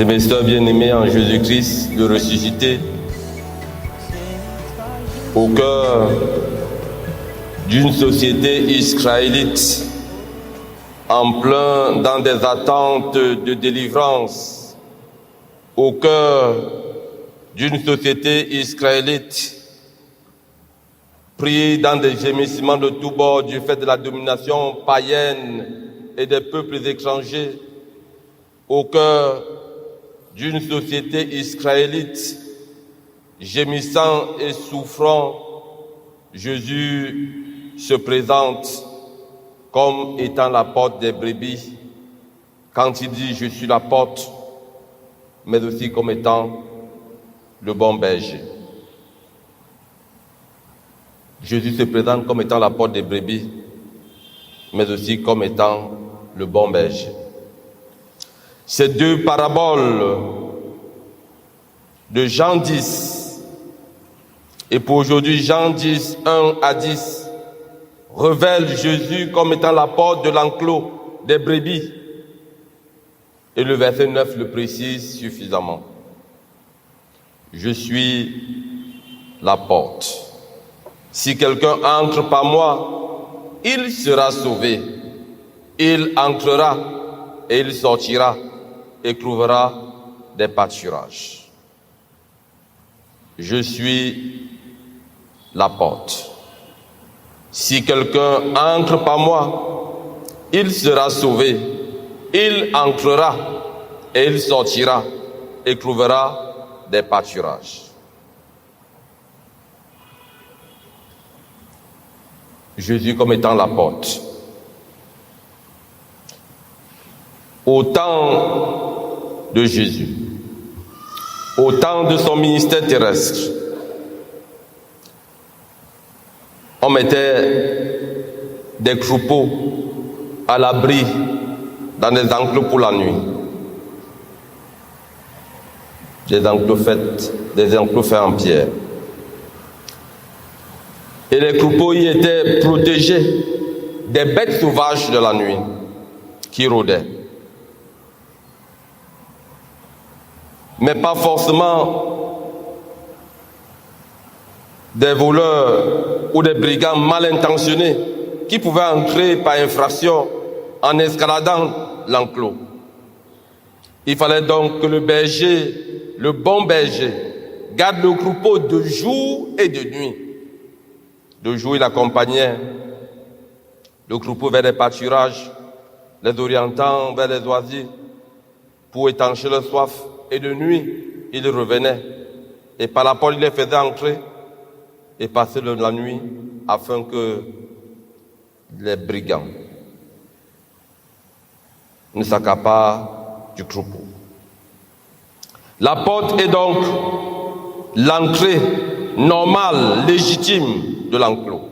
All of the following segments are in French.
Mes sœurs bien-aimées en Jésus-Christ, le ressuscité, au cœur d'une société israélite en plein dans des attentes de délivrance, au cœur d'une société israélite pris dans des gémissements de tous bords du fait de la domination païenne et des peuples étrangers, au cœur d'une société israélite gémissant et souffrant, Jésus se présente comme étant la porte des brebis, quand il dit « Je suis la porte », mais aussi comme étant le bon berger. Jésus se présente comme étant la porte des brebis, mais aussi comme étant le bon berger. Ces deux paraboles de Jean 10 et pour aujourd'hui Jean 10, 1 à 10 révèlent Jésus comme étant la porte de l'enclos des brebis. Et le verset 9 le précise suffisamment. Je suis la porte. Si quelqu'un entre par moi, il sera sauvé. Il entrera et il sortira et trouvera des pâturages. Je suis la porte. Si quelqu'un entre par moi, il sera sauvé. Il entrera et il sortira et trouvera des pâturages. Jésus comme étant la porte. Au temps de Jésus, au temps de son ministère terrestre, on mettait des troupeaux à l'abri dans des enclos pour la nuit. Des enclos faits en pierre. Et les troupeaux y étaient protégés des bêtes sauvages de la nuit qui rôdaient. Mais pas forcément des voleurs ou des brigands mal intentionnés qui pouvaient entrer par infraction en escaladant l'enclos. Il fallait donc que le berger, le bon berger, garde le troupeau de jour et de nuit. De jour, il accompagnait le troupeau vers les pâturages, les orientant vers les oisiers pour étancher leur soif. Et de nuit, il revenait. Et par la porte, il les faisait entrer et passer la nuit afin que les brigands ne s'accaparent du troupeau. La porte est donc l'entrée normale, légitime de l'enclos.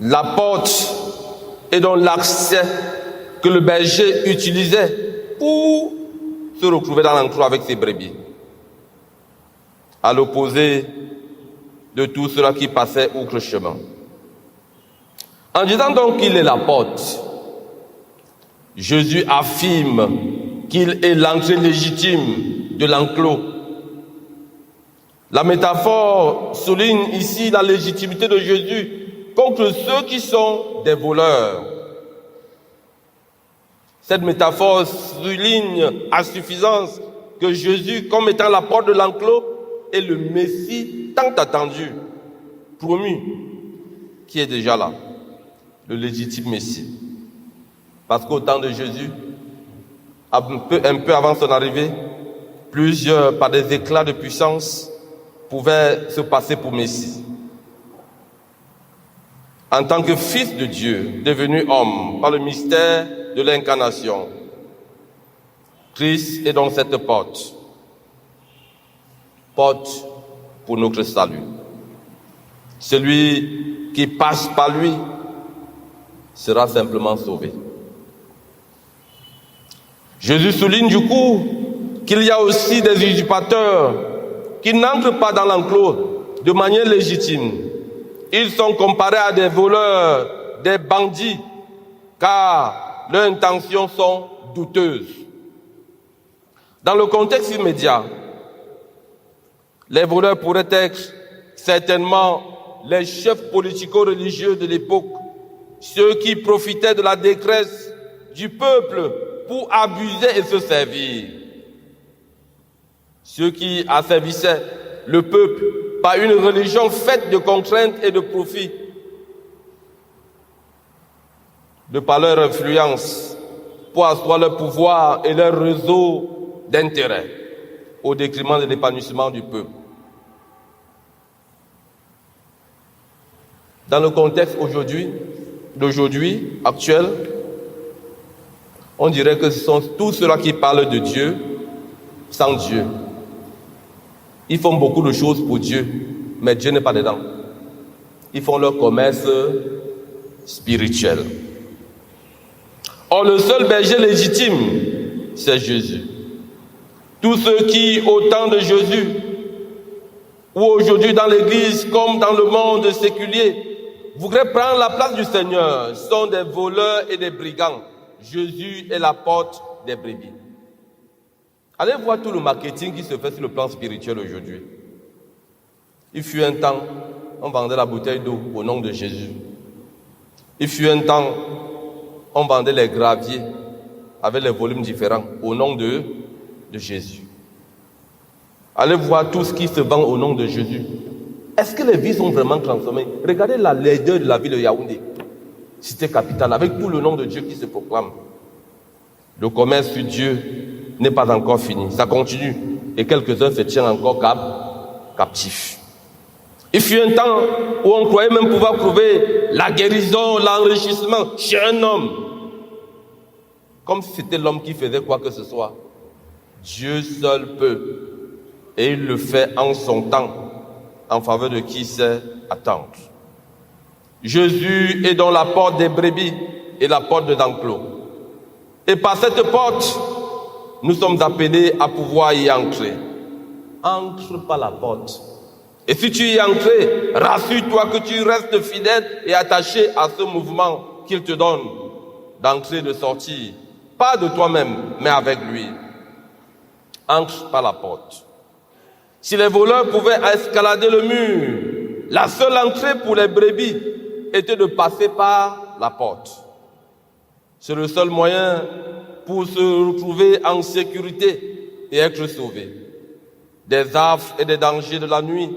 La porte est donc l'accès que le berger utilisait pour se retrouver dans l'enclos avec ses brebis. À l'opposé de tout cela qui passait outre le chemin. En disant donc qu'il est la porte, Jésus affirme qu'il est l'entrée légitime de l'enclos. La métaphore souligne ici la légitimité de Jésus contre ceux qui sont des voleurs. Cette métaphore souligne à suffisance que Jésus, comme étant la porte de l'enclos, est le Messie tant attendu, promu, qui est déjà là, le légitime Messie. Parce qu'au temps de Jésus, un peu avant son arrivée, plusieurs, par des éclats de puissance, pouvaient se passer pour Messie. En tant que fils de Dieu, devenu homme par le mystère de l'incarnation, Christ est donc cette porte. Porte pour notre salut. Celui qui passe par lui sera simplement sauvé. Jésus souligne du coup qu'il y a aussi des usurpateurs qui n'entrent pas dans l'enclos de manière légitime. Ils sont comparés à des voleurs, des bandits, car leurs intentions sont douteuses. Dans le contexte immédiat, les voleurs pourraient être certainement les chefs politico-religieux de l'époque, ceux qui profitaient de la détresse du peuple pour abuser et se servir. Ceux qui asservissaient le peuple par une religion faite de contraintes et de profits. De par leur influence pour asseoir leur pouvoir et leur réseau d'intérêts au détriment de l'épanouissement du peuple. Dans le contexte d'aujourd'hui, actuel, on dirait que ce sont tous ceux-là qui parlent de Dieu sans Dieu. Ils font beaucoup de choses pour Dieu, mais Dieu n'est pas dedans. Ils font leur commerce spirituel. Or, le seul berger légitime, c'est Jésus. Tous ceux qui, au temps de Jésus, ou aujourd'hui dans l'Église comme dans le monde séculier, voudraient prendre la place du Seigneur, sont des voleurs et des brigands. Jésus est la porte des brebis. Allez voir tout le marketing qui se fait sur le plan spirituel aujourd'hui. Il fut un temps, on vendait la bouteille d'eau au nom de Jésus. Il fut un temps, on vendait les graviers avec les volumes différents au nom de Jésus. Allez voir tout ce qui se vend au nom de Jésus. Est-ce que les vies sont vraiment transformées? Regardez la laideur de la ville de Yaoundé, cité capitale, avec tout le nom de Dieu qui se proclame. Le commerce sur Dieu n'est pas encore fini, ça continue. Et quelques-uns se tiennent encore captifs. Il fut un temps où on croyait même pouvoir trouver la guérison, l'enrichissement chez un homme. Comme si c'était l'homme qui faisait quoi que ce soit. Dieu seul peut. Et il le fait en son temps, en faveur de qui sait attendre. Jésus est dans la porte des brebis et la porte de l'enclos. Et par cette porte, nous sommes appelés à pouvoir y entrer. Entre par la porte. Et si tu y es entré, rassure-toi que tu restes fidèle et attaché à ce mouvement qu'il te donne d'entrer et de sortir. Pas de toi-même, mais avec lui. Entre par la porte. Si les voleurs pouvaient escalader le mur, la seule entrée pour les brebis était de passer par la porte. C'est le seul moyen pour se retrouver en sécurité et être sauvés des affres et des dangers de la nuit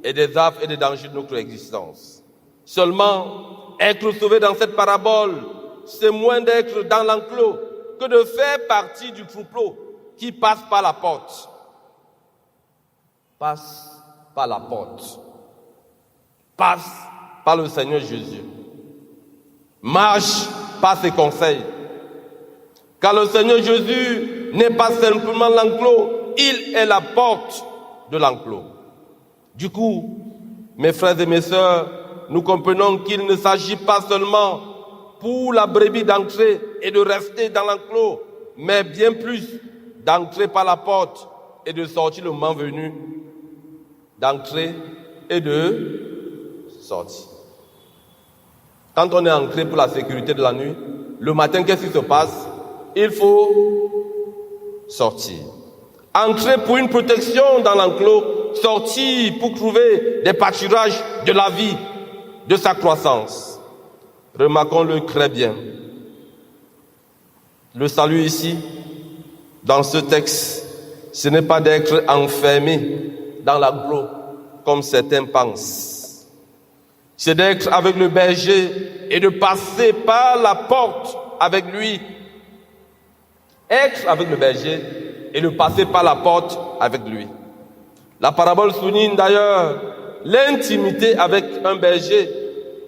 et des affres et des dangers de notre existence. Seulement, être sauvé dans cette parabole, c'est moins d'être dans l'enclos que de faire partie du troupeau qui passe par la porte. Passe par la porte. Passe par le Seigneur Jésus. Marche par ses conseils. Car le Seigneur Jésus n'est pas simplement l'enclos, il est la porte de l'enclos. Du coup, mes frères et mes sœurs, nous comprenons qu'il ne s'agit pas seulement pour la brebis d'entrer et de rester dans l'enclos, mais bien plus d'entrer par la porte et de sortir le moment venu, d'entrer et de sortir. Quand on est entré pour la sécurité de la nuit, le matin, qu'est-ce qui se passe? Il faut sortir. Entrer pour une protection dans l'enclos, sortir pour trouver des pâturages de la vie, de sa croissance. Remarquons-le très bien. Le salut ici, dans ce texte, ce n'est pas d'être enfermé dans l'enclos, comme certains pensent. C'est d'être avec le berger et de passer par la porte avec lui. Être avec le berger et de passer par la porte avec lui. La parabole souligne d'ailleurs l'intimité avec un berger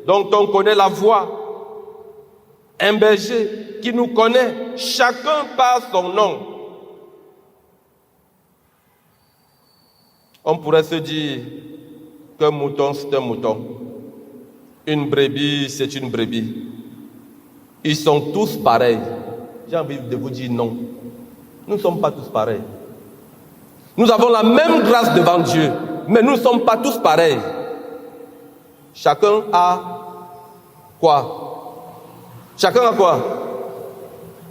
dont on connaît la voix. Un berger qui nous connaît, chacun par son nom. On pourrait se dire qu'un mouton, c'est un mouton. Une brebis, c'est une brebis. Ils sont tous pareils. J'ai envie de vous dire non. Nous ne sommes pas tous pareils. Nous avons la même grâce devant Dieu, mais nous ne sommes pas tous pareils. Chacun a quoi? Chacun a quoi?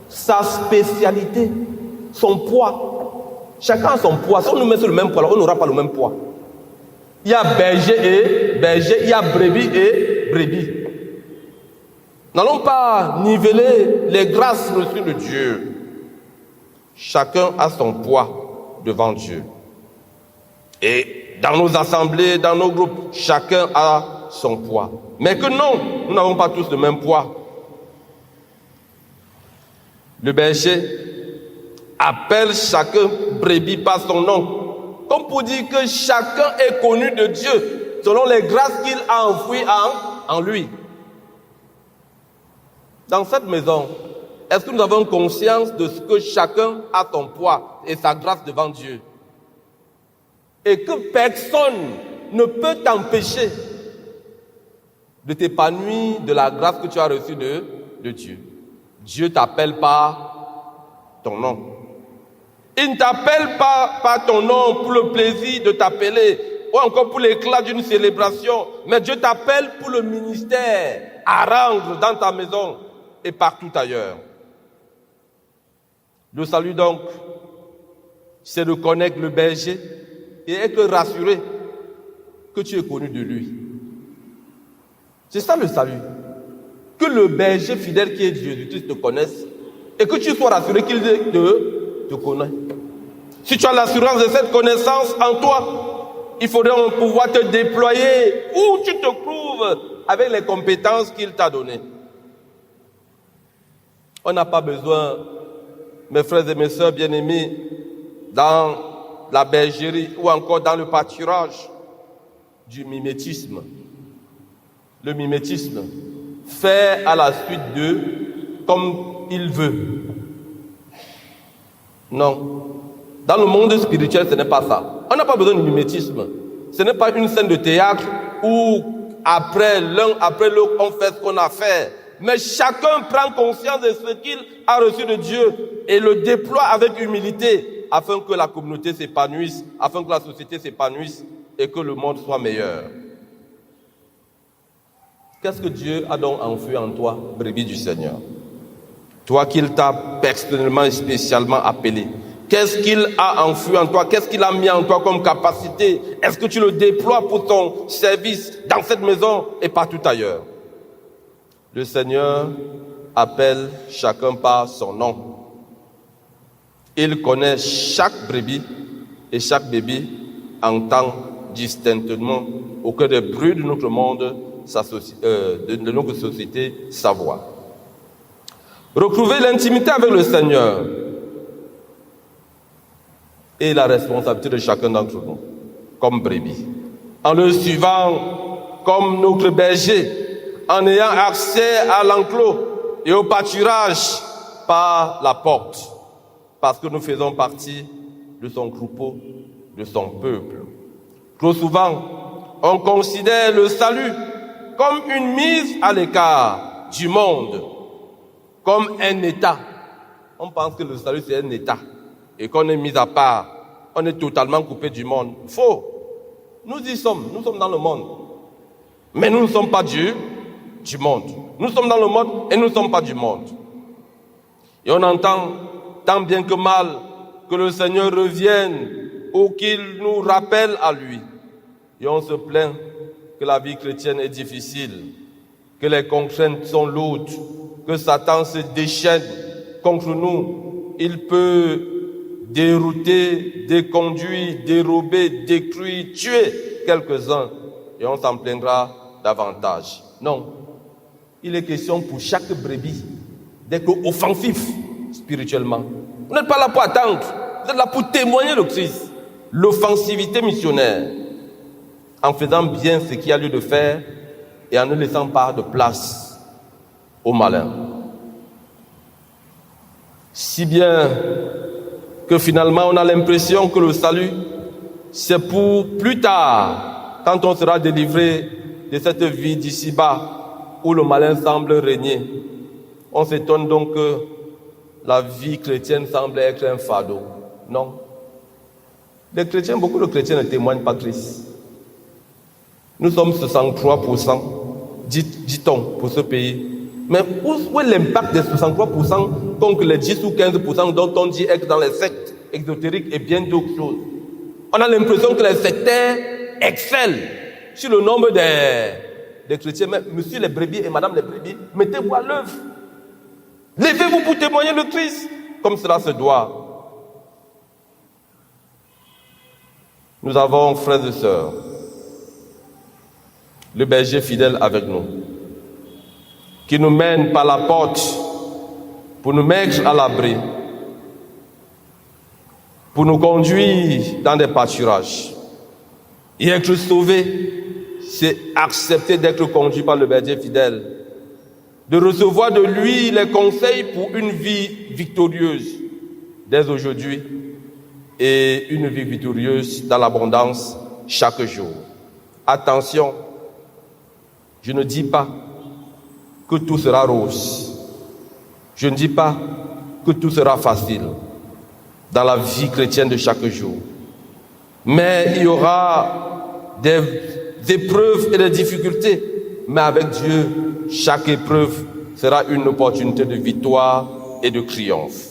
sa spécialité, son poids. Chacun a son poids. Si on nous met sur le même poids, on n'aura pas le même poids. Il y a berger et berger, il y a brebis et brebis. N'allons pas niveler les grâces reçues de Dieu. Chacun a son poids devant Dieu. Et dans nos assemblées, dans nos groupes, chacun a son poids. Mais que non, nous n'avons pas tous le même poids. Le berger appelle chacun brebis par son nom. Comme pour dire que chacun est connu de Dieu selon les grâces qu'il a enfouies en lui. Dans cette maison, est-ce que nous avons conscience de ce que chacun a son poids et sa grâce devant Dieu? Et que personne ne peut t'empêcher de t'épanouir de la grâce que tu as reçue de Dieu. Dieu t'appelle par ton nom. Il ne t'appelle pas par ton nom pour le plaisir de t'appeler ou encore pour l'éclat d'une célébration, mais Dieu t'appelle pour le ministère à rendre dans ta maison et partout ailleurs. Le salut donc, c'est de connaître le berger et être rassuré que tu es connu de lui. C'est ça le salut. Que le berger fidèle qui est Jésus-Christ te connaisse et que tu sois rassuré qu'il te connaît. Si tu as l'assurance de cette connaissance en toi, il faudrait pouvoir te déployer où tu te trouves avec les compétences qu'il t'a données. On n'a pas besoin, mes frères et mes sœurs bien-aimés, dans la bergerie ou encore dans le pâturage, du mimétisme. Le mimétisme fait à la suite d'eux comme il veut. Non. Dans le monde spirituel, ce n'est pas ça. On n'a pas besoin de mimétisme. Ce n'est pas une scène de théâtre où l'un après l'autre, on fait ce qu'on a fait. Mais chacun prend conscience de ce qu'il a reçu de Dieu et le déploie avec humilité afin que la communauté s'épanouisse, afin que la société s'épanouisse et que le monde soit meilleur. Qu'est-ce que Dieu a donc enfoui en toi, brebis du Seigneur? Toi qu'il t'a personnellement et spécialement appelé. Qu'est-ce qu'il a enfoui en toi? Qu'est-ce qu'il a mis en toi comme capacité? Est-ce que tu le déploies pour ton service dans cette maison et partout ailleurs? Le Seigneur appelle chacun par son nom. Il connaît chaque brebis et chaque bébé entend distinctement au cœur des bruits de notre monde, de notre société, sa voix. Retrouver l'intimité avec le Seigneur et la responsabilité de chacun d'entre nous, comme brebis. En le suivant comme notre berger, en ayant accès à l'enclos et au pâturage par la porte, parce que nous faisons partie de son troupeau, de son peuple. Trop souvent, on considère le salut comme une mise à l'écart du monde, comme un état. On pense que le salut c'est un état et qu'on est mis à part, on est totalement coupé du monde. Faux. Nous y sommes, nous sommes dans le monde. Mais nous ne sommes pas du monde. Nous sommes dans le monde et nous ne sommes pas du monde. Et on entend tant bien que mal que le Seigneur revienne ou qu'il nous rappelle à lui. Et on se plaint que la vie chrétienne est difficile, que les contraintes sont lourdes, que Satan se déchaîne contre nous. Il peut dérouter, déconduire, dérober, détruire, tuer quelques-uns et on s'en plaindra davantage. Non, il est question pour chaque brebis d'être offensif spirituellement. Vous n'êtes pas là pour attendre, vous êtes là pour témoigner le Christ. L'offensivité missionnaire, en faisant bien ce qu'il y a lieu de faire et en ne laissant pas de place au malin. Si bien que finalement on a l'impression que le salut, c'est pour plus tard, quand on sera délivré de cette vie d'ici-bas où le malin semble régner. On s'étonne donc que la vie chrétienne semble être un fardeau. Non. Les chrétiens, beaucoup de chrétiens ne témoignent pas Christ. Nous sommes 63%, dit-on, pour ce pays. Mais où est l'impact des 63% contre les 10 ou 15% dont on dit être dans les sectes exotériques et bien d'autres choses. On a l'impression que les sectaires excellent sur le nombre des chrétiens. Mais monsieur les brebis et madame les brebis, mettez-vous à l'œuvre. Levez-vous pour témoigner le Christ, comme cela se doit. Nous avons, frères et sœurs, le berger fidèle avec nous, qui nous mène par la porte pour nous mettre à l'abri, pour nous conduire dans des pâturages. Et être sauvé, c'est accepter d'être conduit par le berger fidèle, de recevoir de lui les conseils pour une vie victorieuse dès aujourd'hui et une vie victorieuse dans l'abondance chaque jour. Attention, je ne dis pas que tout sera rose. Je ne dis pas que tout sera facile dans la vie chrétienne de chaque jour. Mais il y aura des épreuves et des difficultés. Mais avec Dieu, chaque épreuve sera une opportunité de victoire et de triomphe.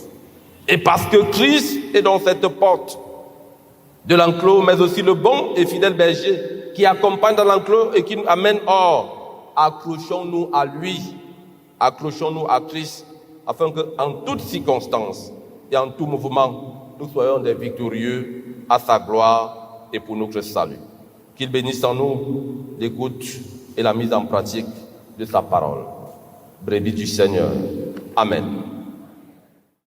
Et parce que Christ est dans cette porte de l'enclos, mais aussi le bon et fidèle berger qui accompagne dans l'enclos et qui nous amène hors, accrochons-nous à lui, accrochons-nous à Christ, afin qu'en toutes circonstances et en tout mouvement, nous soyons des victorieux à sa gloire et pour notre salut. Qu'il bénisse en nous l'écoute et la mise en pratique de sa parole. Brebis du Seigneur. Amen.